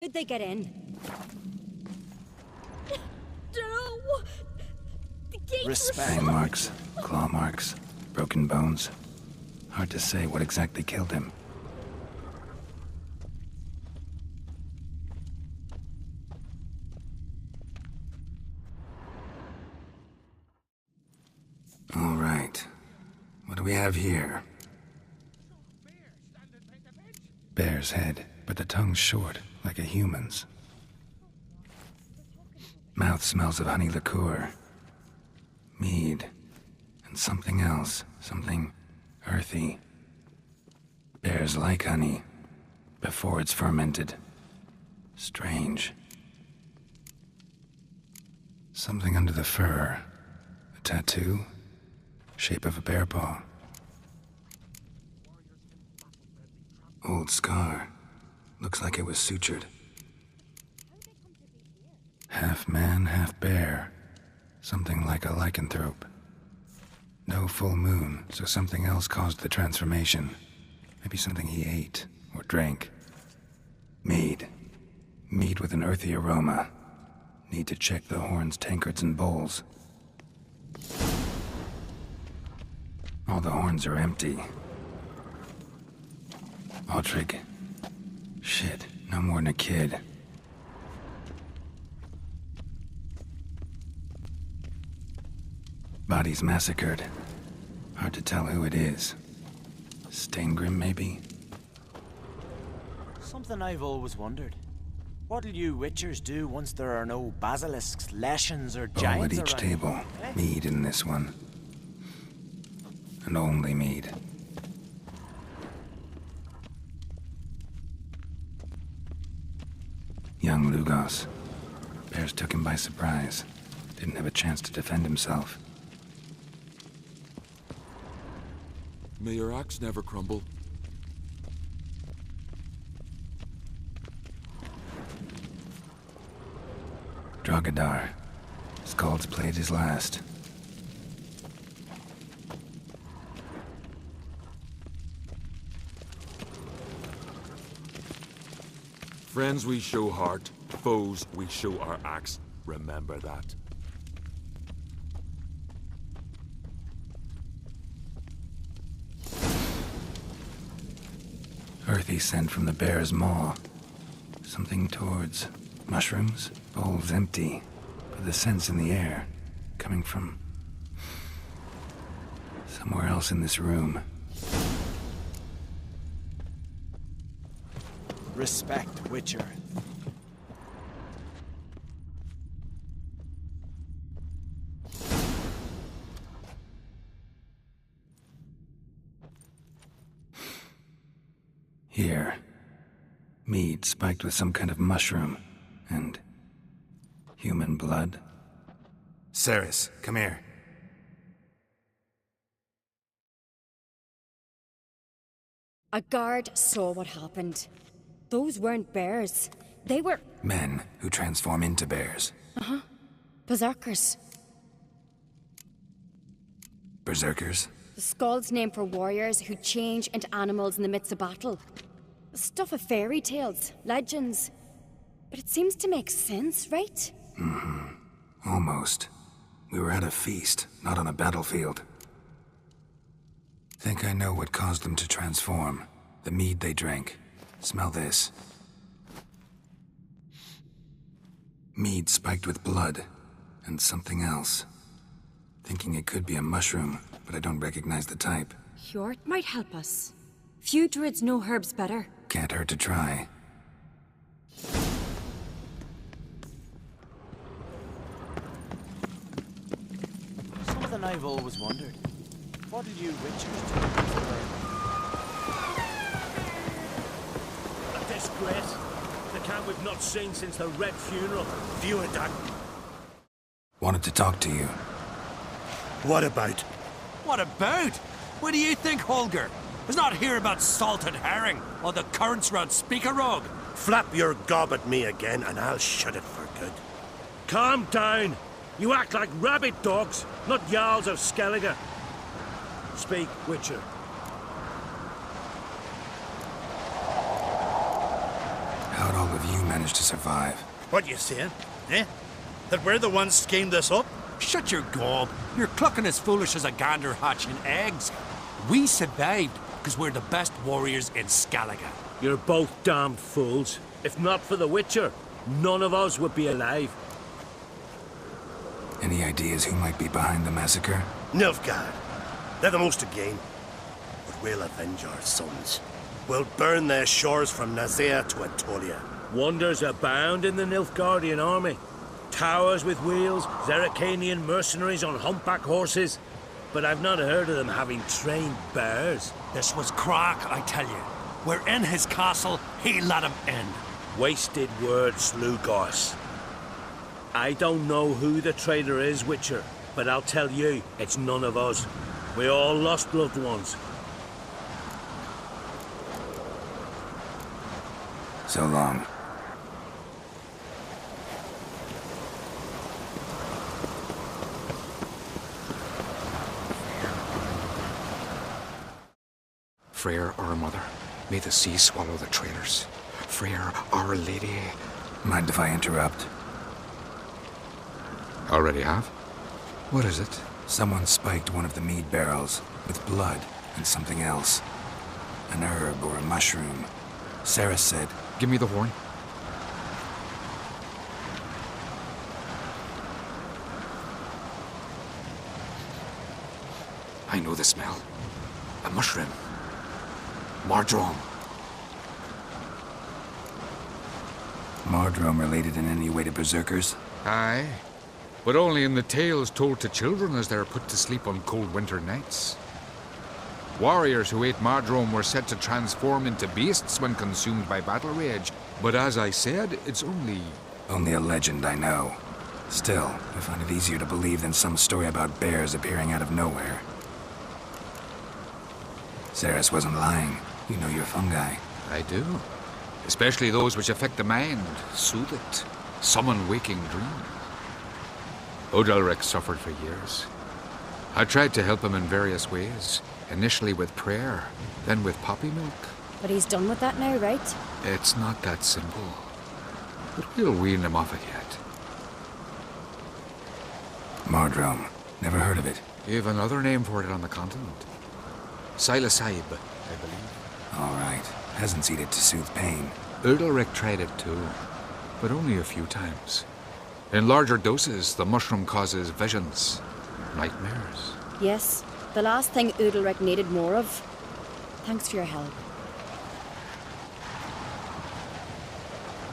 Did they get in? No! The gates Respect. Fang marks, claw marks, broken bones. Hard to say what exactly killed him. All right. What do we have here? Bear's head, but the tongue's short, like a human's. Mouth smells of honey liqueur. Mead. And something else. Something earthy. Bears like honey. Before it's fermented. Strange. Something under the fur. A tattoo? Shape of a bear paw. Old scar. Looks like it was sutured. Half man, half bear. Something like a lycanthrope. No full moon, so something else caused the transformation. Maybe something he ate or drank. Mead. Mead with an earthy aroma. Need to check the horns, tankards, and bowls. All the horns are empty. Autrig. Shit, no more than a kid. Bodies massacred. Hard to tell who it is. Steingrim, maybe? Something I've always wondered. What'll you witchers do once there are no basilisks, leshens, or Bowl giants at each around? table. Eh? Mead in this one. And only mead. Young Lugos. Bears took him by surprise. Didn't have a chance to defend himself. May your axe never crumble. Drogadar. Skald's played his last. Friends we show heart, foes we show our axe. Remember that. Earthy scent from the bear's maw. Something towards mushrooms. Bowl's empty, but the scent's in the air. Coming from somewhere else in this room. Respect, witcher. Here. Mead spiked with some kind of mushroom. And human blood. Ceres, come here. A guard saw what happened. Those weren't bears. They were Men who transform into bears. berserkers. Berserkers? The Skald's name for warriors who change into animals in the midst of battle. The stuff of fairy tales, legends. But it seems to make sense, right? Almost. We were at a feast, not on a battlefield. Think I know what caused them to transform. The mead they drank. Smell this. Mead spiked with blood. And something else. Thinking it could be a mushroom, but I don't recognize the type. Hjort might help us. Few druids know herbs better. Can't hurt to try. Something I've always wondered. What'll you witchers do once there are... A disgrace. The camp we've not seen since the Red Funeral. View it, Dad. Wanted to talk to you. What about? What about? What do you think, Holger? Was not here about salted herring or the currents round Speakerog. Flap your gob at me again and I'll shut it for good. Calm down. You act like rabid dogs, not Jarls of Skellige. Speak, Witcher. How'd all of you managed to survive? What you saying? Eh? That we're the ones schemed this up? Shut your gob. You're clucking as foolish as a gander hatching eggs. We survived because we're the best warriors in Skellige. You're both damned fools. If not for the Witcher, none of us would be alive. Any ideas who might be behind the massacre? Nilfgaard. They're the most again. But we'll avenge our sons. We'll burn their shores from Nazea to Atolia. Wonders abound in the Nilfgaardian army. Towers with wheels, Zerrikanian mercenaries on humpback horses. But I've not heard of them having trained bears. This was Crach, I tell you. We're in his castle, he let him in. Wasted words, Lugos. I don't know who the traitor is, Witcher, but I'll tell you, it's none of us. We all lost loved ones. So long. Freyr, our mother, may the sea swallow the traitors. Freyr, our lady. Mind if I interrupt? Already have? What is it? Someone spiked one of the mead barrels with blood and something else. An herb or a mushroom. Sarah said, Give me the horn. I know the smell. A mushroom. Mardrome. Mardrome related in any way to berserkers? Aye. But only in the tales told to children as they're put to sleep on cold winter nights. Warriors who ate Mardrome were said to transform into beasts when consumed by battle rage. But as I said, it's only... Only a legend, I know. Still, I find it easier to believe than some story about bears appearing out of nowhere. Ceres wasn't lying. You know your fungi. I do. Especially those which affect the mind, soothe it, summon waking dreams. Odalric suffered for years. I tried to help him in various ways. Initially with prayer, then with poppy milk. But he's done with that now, right? It's not that simple. But we'll wean him off it yet. Mardrome. Never heard of it. You have another name for it on the continent. Psilocybe, I believe. All right. Peasants eat it to soothe pain. Udalric tried it too, but only a few times. In larger doses, the mushroom causes visions, nightmares. Yes, the last thing Udalric needed more of. Thanks for your help.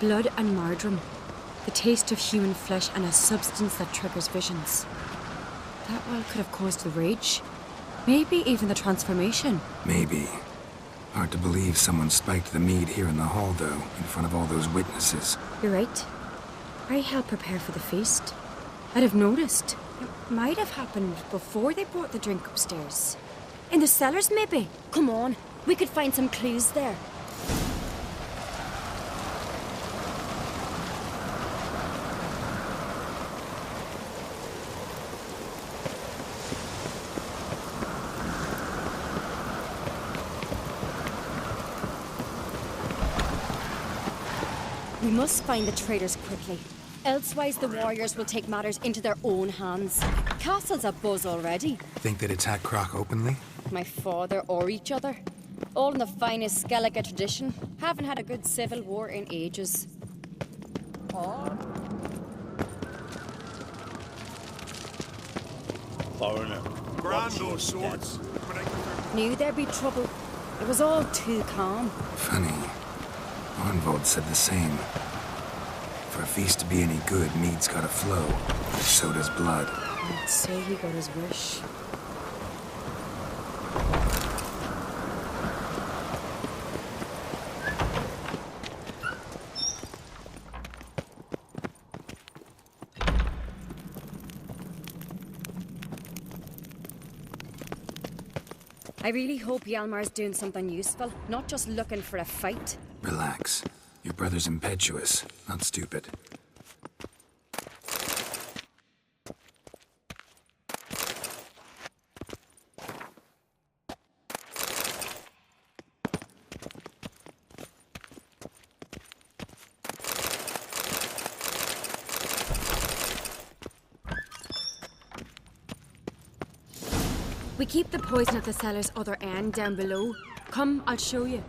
Blood and Mardrome. The taste of human flesh and a substance that triggers visions. That well could have caused the rage. Maybe even the transformation. Maybe. Hard to believe someone spiked the mead here in the hall, though, in front of all those witnesses. You're right. Pray help prepare for the feast. I'd have noticed. It might have happened before they brought the drink upstairs. In the cellars, maybe? Come on, we could find some clues there. We must find the traitors quickly. Elsewise, the warriors will take matters into their own hands. Castle's abuzz already. Think they'd attack Croc openly? My father or each other. All in the finest Skellige tradition. Haven't had a good civil war in ages. Foreigner. Brand no swords. Knew there'd be trouble. It was all too calm. Funny. Arnvold said the same. For a feast to be any good, mead's gotta flow. So does blood. I'd say he got his wish. I really hope Hjalmar's doing something useful, not just looking for a fight. Relax. Your brother's impetuous, not stupid. We keep the poison at the cellar's other end down below. Come, I'll show you.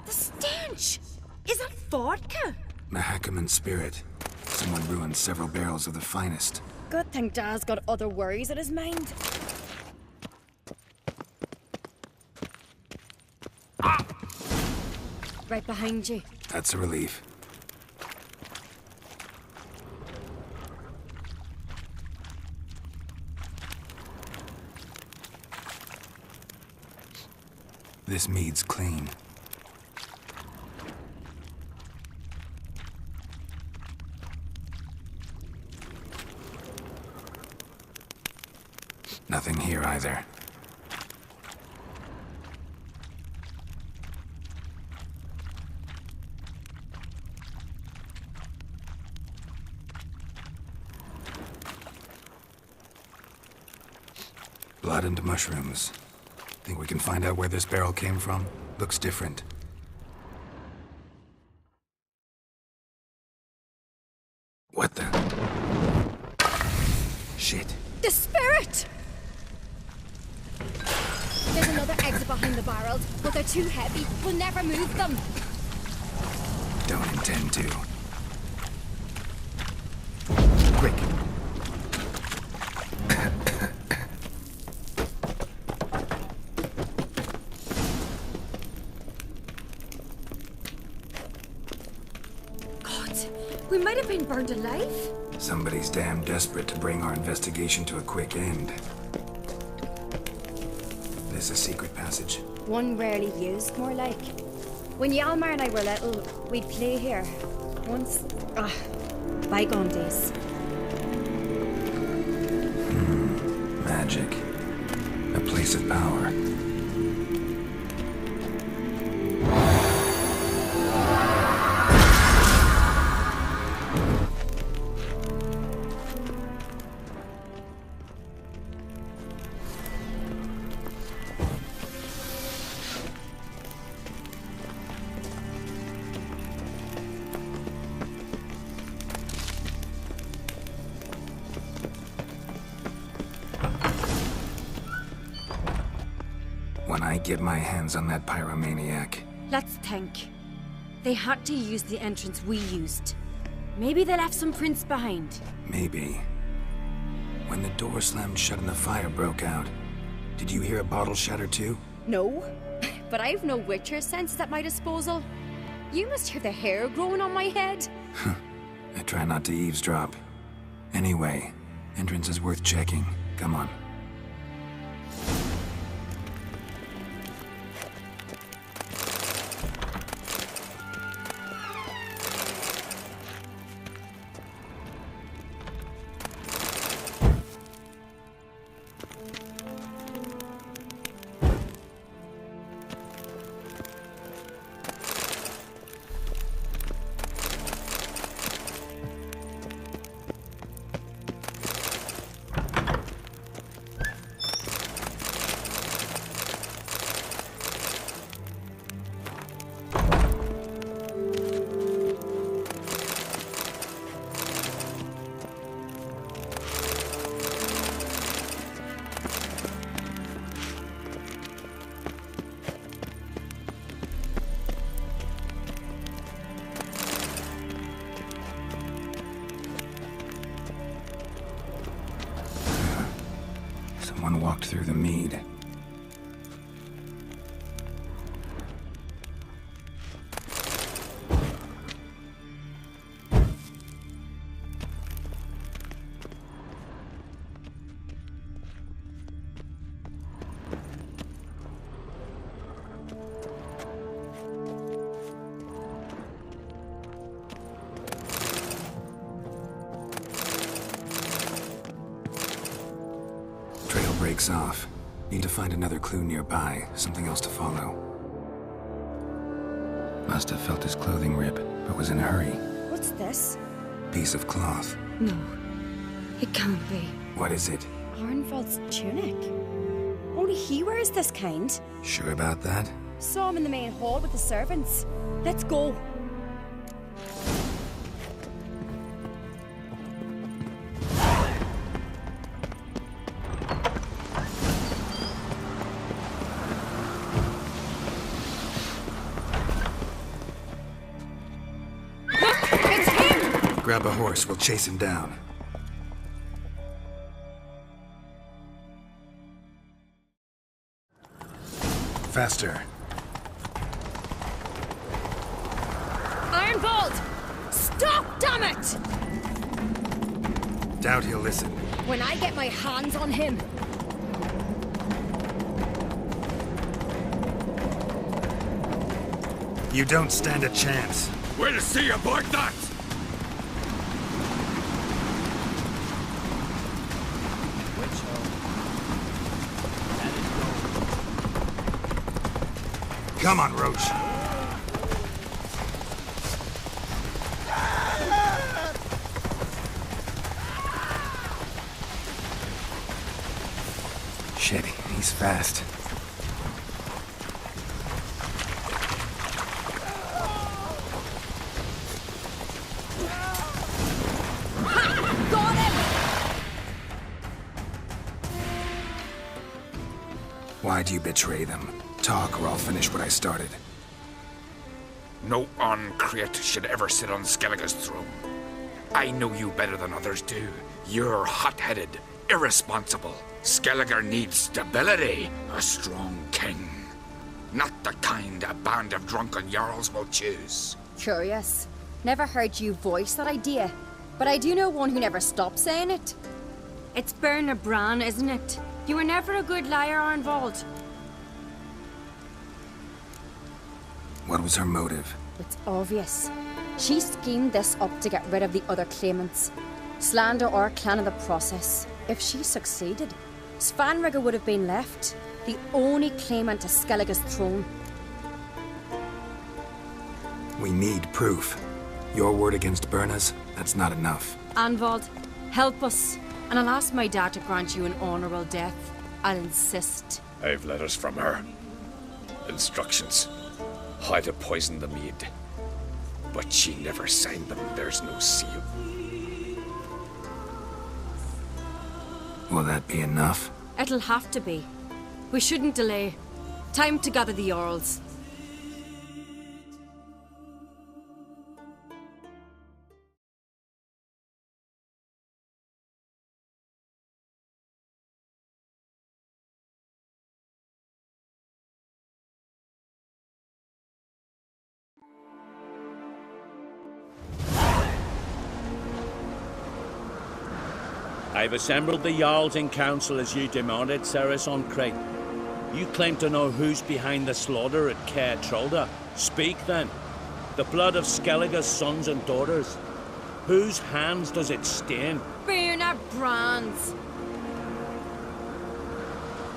The stench! Is that vodka? Mahakaman spirit. Someone ruined several barrels of the finest. Good thing Dad's got other worries on his mind. Right behind you. That's a relief. This mead's clean. Nothing here either. Blood and mushrooms. Think we can find out where this barrel came from? Looks different. What the? Shit. The spirit! There's another exit behind the barrels, but they're too heavy. We'll never move them. Don't intend to. Quick. We might have been burned alive. Somebody's damn desperate to bring our investigation to a quick end. This a secret passage? One rarely used, more like. When Yalmar and I were little, we'd play here. Once. Bygone days. Magic. A place of power. When I get my hands on that pyromaniac. Let's think. They had to use the entrance we used. Maybe they left some prints behind. Maybe. When the door slammed shut and the fire broke out, did you hear a bottle shatter too? No, but I've no Witcher senses at my disposal. You must hear the hair growing on my head. I try not to eavesdrop. Anyway, entrance is worth checking. Come on. Someone walked through the mead. Breaks off. Need to find another clue nearby, something else to follow. Must have felt his clothing rip, but was in a hurry. What's this? Piece of cloth. No, it can't be. What is it? Arnvald's tunic. Only he wears this kind. Sure about that? Saw him in the main hall with the servants. Let's go. Grab a horse, we'll chase him down. Faster. Ironvolt! Stop, damn it! Doubt he'll listen. When I get my hands on him... You don't stand a chance. We'll see about that! Come on, Roach. Shit, he's fast. Got him! Why do you betray them? Talk, or I'll finish what I started. No Oncreate should ever sit on Skellige's throne. I know you better than others do. You're hot-headed, irresponsible. Skellige needs stability, a strong king. Not the kind a band of drunken jarls will choose. Curious. Never heard you voice that idea, but I do know one who never stopped saying it. It's Berna Bran, isn't it? You were never a good liar, Arnvald. What was her motive? It's obvious. She schemed this up to get rid of the other claimants. Slander our clan in the process. If she succeeded, Svanrige would have been left, the only claimant to Skellige's throne. We need proof. Your word against Berna's, that's not enough. Anvald, help us, and I'll ask my dad to grant you an honourable death. I'll insist. I've letters from her. Instructions. How to poison the mead. But she never signed them. There's no seal. Will that be enough? It'll have to be. We shouldn't delay. Time to gather the Jarls. I've assembled the Jarls in council as you demanded, Cerys Oncreate. You claim to know who's behind the slaughter at Caer Trolda. Speak then. The blood of Skellige's sons and daughters. Whose hands does it stain? Berna Bran's.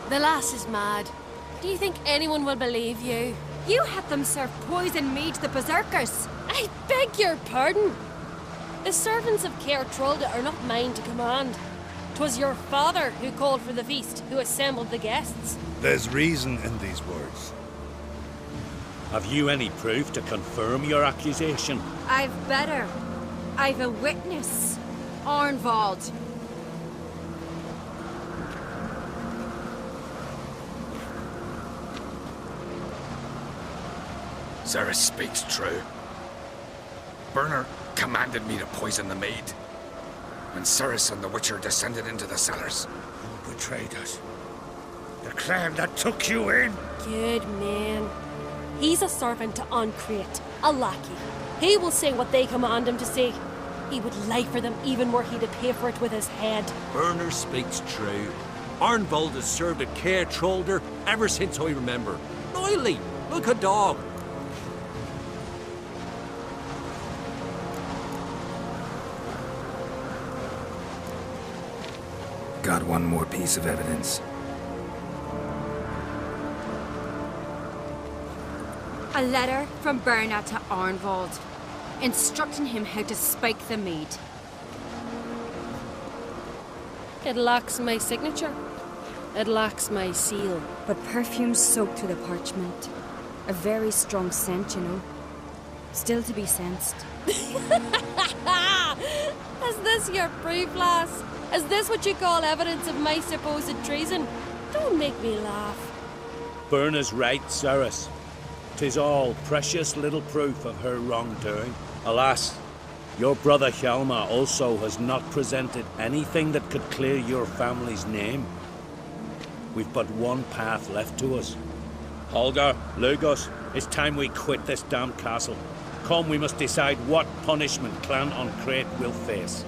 The lass is mad. Do you think anyone will believe you? You had them serve poison mead to the berserkers. I beg your pardon. The servants of Caer Trolda are not mine to command. 'Twas your father who called for the feast, who assembled the guests. There's reason in these words. Have you any proof to confirm your accusation? I've better. I've a witness. Arnvald. Cerys speaks true. Berna commanded me to poison the maid. When Cerys and the Witcher descended into the cellars. Who betrayed us? The clan that took you in? Good man. He's a servant to Oncreate, a lackey. He will say what they command him to say. He would lie for them even were he to pay for it with his head. Berner speaks true. Arnvald has served at Caer Trolda ever since I remember. Loyally, like a dog. Got one more piece of evidence. A letter from Berna to Arnvald, instructing him how to spike the mead. It lacks my signature. It lacks my seal. But perfume soaked through the parchment. A very strong scent, you know. Still to be sensed. Is this your proof, lass? Is this what you call evidence of my supposed treason? Don't make me laugh. Berna's right, Cerys. 'Tis all precious little proof of her wrongdoing. Alas, Your brother Hjalmar also has not presented anything that could clear your family's name. We've but one path left to us. Holger, Lugos, it's time we quit this damned castle. Come, we must decide what punishment Clan an Craite will face.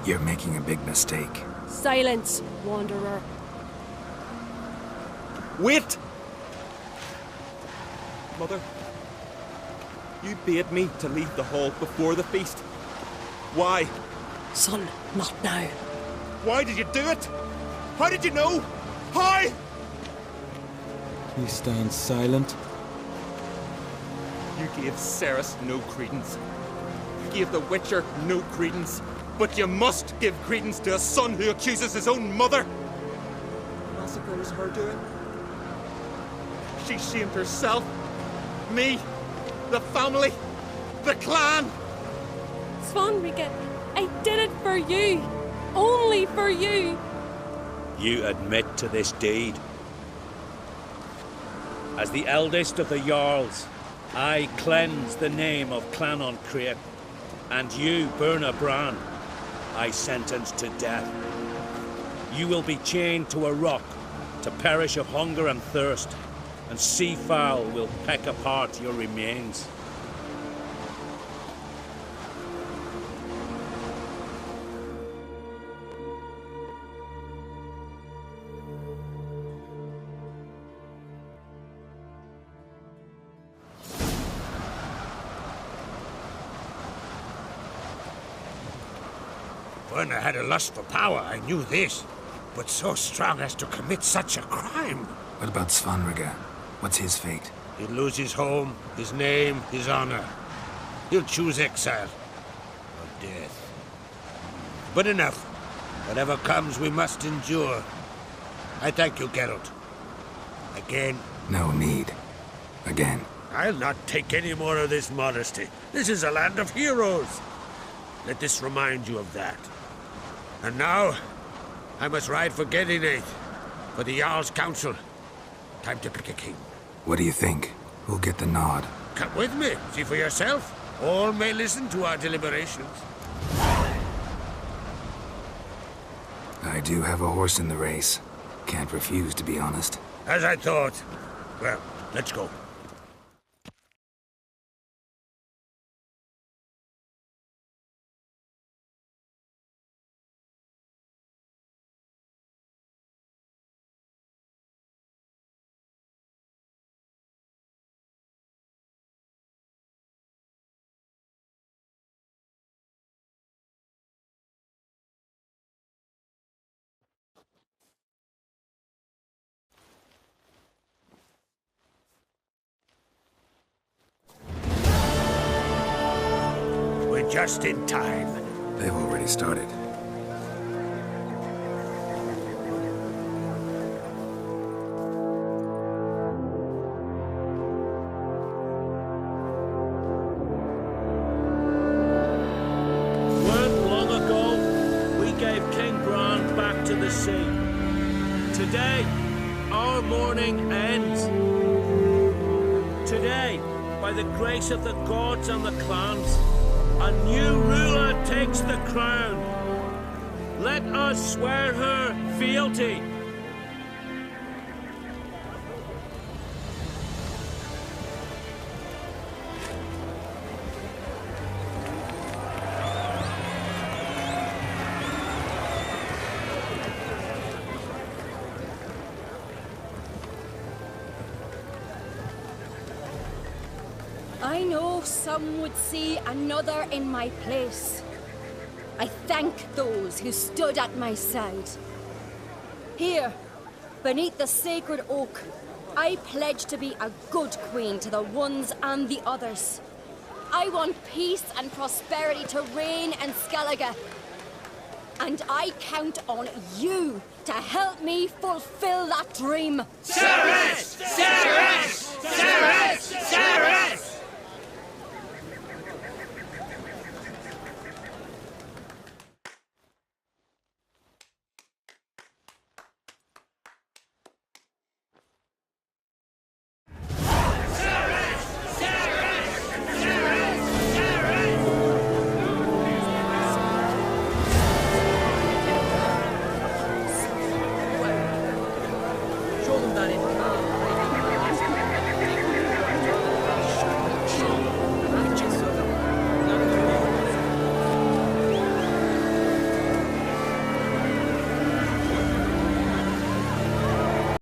You're making a big mistake. Silence, Wanderer. Wait! Mother, you bade me to leave the hall before the feast. Why? Son, not now. Why did you do it? How did you know? How? He stands silent. You gave Cerys no credence. You gave the Witcher no credence. But you must give credence to a son who accuses his own mother. The massacre was her doing. She shamed herself, me, the family, the clan. Svanrige, I did it for you. Only for you. You admit to this deed. As the eldest of the Jarls, I cleanse the name of Clan an Craite, and you, Birna Bran, I sentence to death. You will be chained to a rock to perish of hunger and thirst, and sea fowl will peck apart your remains. Birna had a lust for power, I knew this. But so strong as to commit such a crime. What about Svanrige? What's his fate? He'll lose his home, his name, his honor. He'll choose exile. Or death. But enough. Whatever comes, we must endure. I thank you, Geralt. Again. No need. Again. I'll not take any more of this modesty. This is a land of heroes. Let this remind you of that. And now, I must ride for Gedinate, for the Jarl's Council. Time to pick a king. What do you think? Who'll get the nod? Come with me, see for yourself. All may listen to our deliberations. I do have a horse in the race. Can't refuse, to be honest. As I thought. Well, let's go. Just in time. They've already started. Weren't long ago, we gave King Bran back to the sea. Today, our mourning ends. Today, by the grace of the gods and the clans, a new ruler takes the crown. Let us swear her fealty. I know some would see another in my place. I thank those who stood at my side. Here, beneath the sacred oak, I pledge to be a good queen to the ones and the others. I want peace and prosperity to reign in Skellige. And I count on you to help me fulfill that dream. Cerys! Cerys! Cerys! Cerys!